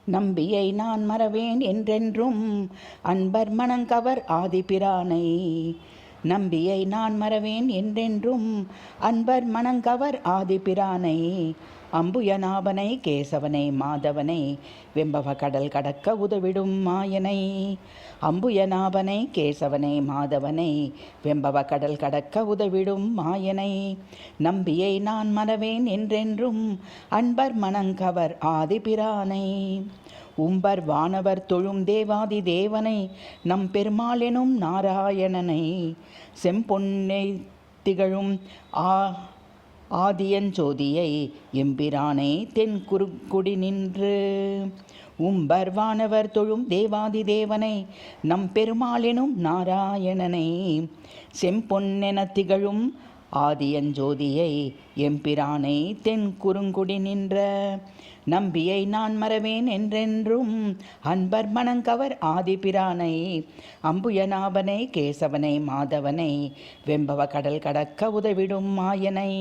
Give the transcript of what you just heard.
நம்பியை நான் மறவேன் என்றென்றும் அன்பர் மனங்கவர் ஆதிபிரானை. நம்பியை நான் மறவேன் என்றென்றும் அன்பர் மனங்கவர் ஆதிபிரானை. அம்புயநாபனை கேசவனை மாதவனை வெம்பவ கடல் கடக்க உதவிடும் மாயனை. அம்புயநாபனை கேசவனை மாதவனை வெம்பவ கடல் கடக்க உதவிடும் மாயனை. நம்பியை நான் மறவேன் என்றென்றும் அன்பர் மனங்கவர் ஆதிபிரானை. உம்பர் வானவர் தொழும் தேவாதி தேவனை நம் பெருமாளெனும் நாராயணனை. செம்பொன்னை திகழும் ஆதியஞ்சோதியை எம்பிரானை தென் குறுக்குடி நின்று. உம்பர் வானவர் தொழும் தேவாதி தேவனை நம் பெருமாளெனும் நாராயணனை. செம்பொன்னென திகழும் ஆதியஞ்சோதியை எம்பிரானை தென் குறுங்குடி நின்ற. நம்பியை நான் மறவேன் என்றென்றும் அன்பர் மனங்கவர் ஆதிபிரானை. அம்புயநாபனை கேசவனை மாதவனை வெம்பவ கடல் கடக்க உதவிடும் மாயனை.